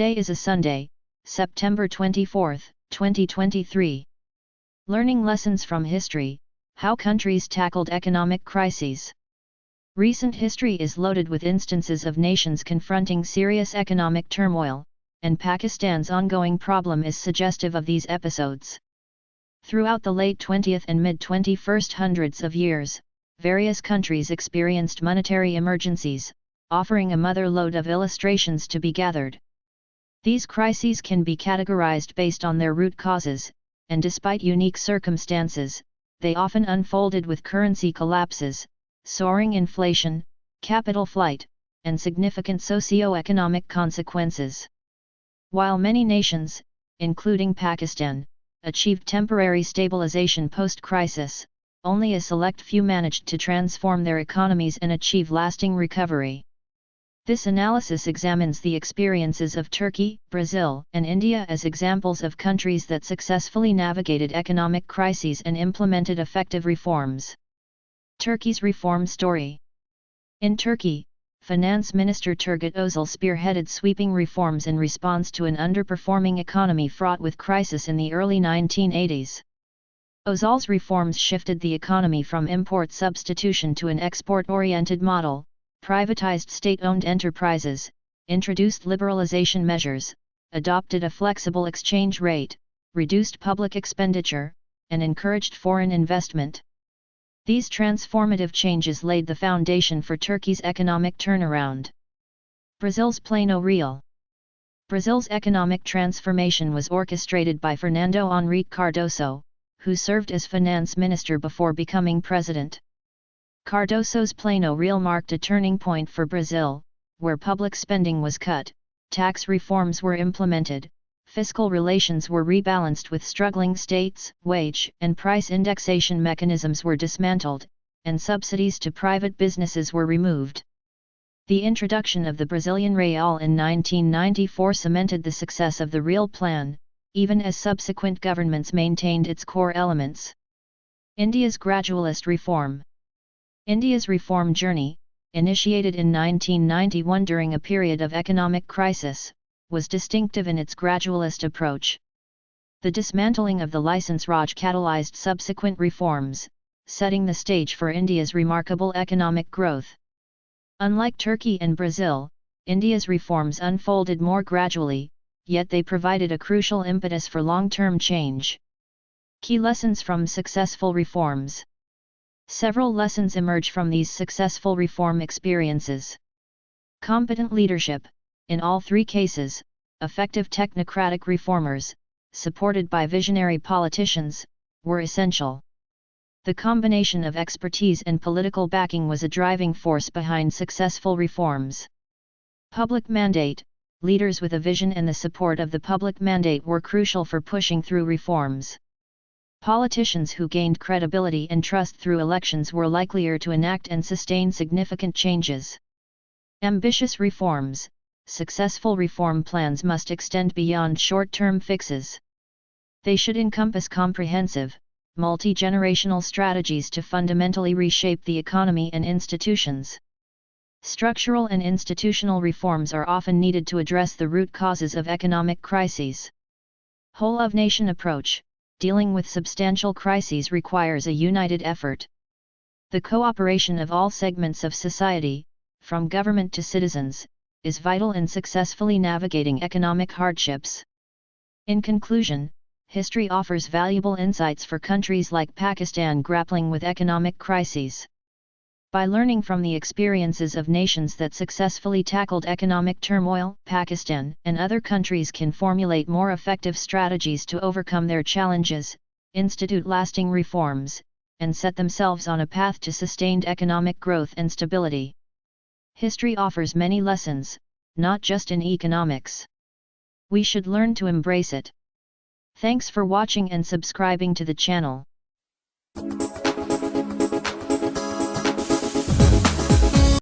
Today is a Sunday, September 24, 2023. Learning lessons from history, how countries tackled economic crises. Recent history is loaded with instances of nations confronting serious economic turmoil, and Pakistan's ongoing problem is suggestive of these episodes. Throughout the late 20th and mid-21st hundreds of years, various countries experienced monetary emergencies, offering a mother lode of illustrations to be gathered. These crises can be categorized based on their root causes, and despite unique circumstances, they often unfolded with currency collapses, soaring inflation, capital flight, and significant socioeconomic consequences. While many nations, including Pakistan, achieved temporary stabilization post-crisis, only a select few managed to transform their economies and achieve lasting recovery. This analysis examines the experiences of Turkey, Brazil, and India as examples of countries that successfully navigated economic crises and implemented effective reforms. Turkey's reform story. In Turkey, Finance Minister Turgut Özal spearheaded sweeping reforms in response to an underperforming economy fraught with crisis in the early 1980s. Özal's reforms shifted the economy from import substitution to an export-oriented model, privatized state-owned enterprises, introduced liberalization measures, adopted a flexible exchange rate, reduced public expenditure, and encouraged foreign investment. These transformative changes laid the foundation for Turkey's economic turnaround. Brazil's Plano Real. Brazil's economic transformation was orchestrated by Fernando Henrique Cardoso, who served as finance minister before becoming president. Cardoso's Plano Real marked a turning point for Brazil, where public spending was cut, tax reforms were implemented, fiscal relations were rebalanced with struggling states, wage and price indexation mechanisms were dismantled, and subsidies to private businesses were removed. The introduction of the Brazilian real in 1994 cemented the success of the Real Plan, even as subsequent governments maintained its core elements. India's gradualist reform. India's reform journey, initiated in 1991 during a period of economic crisis, was distinctive in its gradualist approach. The dismantling of the Licence Raj catalyzed subsequent reforms, setting the stage for India's remarkable economic growth. Unlike Turkey and Brazil, India's reforms unfolded more gradually, yet they provided a crucial impetus for long-term change. Key lessons from successful reforms. Several lessons emerge from these successful reform experiences. Competent leadership. In all three cases, effective technocratic reformers, supported by visionary politicians, were essential. The combination of expertise and political backing was a driving force behind successful reforms. Public mandate. Leaders with a vision and the support of the public mandate were crucial for pushing through reforms. Politicians who gained credibility and trust through elections were likelier to enact and sustain significant changes. Ambitious reforms. Successful reform plans must extend beyond short-term fixes. They should encompass comprehensive, multi-generational strategies to fundamentally reshape the economy and institutions. Structural and institutional reforms are often needed to address the root causes of economic crises. Whole-of-nation approach. Dealing with substantial crises requires a united effort. The cooperation of all segments of society, from government to citizens, is vital in successfully navigating economic hardships. In conclusion, history offers valuable insights for countries like Pakistan grappling with economic crises. By learning from the experiences of nations that successfully tackled economic turmoil, Pakistan and other countries can formulate more effective strategies to overcome their challenges, institute lasting reforms, and set themselves on a path to sustained economic growth and stability. History offers many lessons, not just in economics. We should learn to embrace it. Thanks for watching and subscribing to the channel.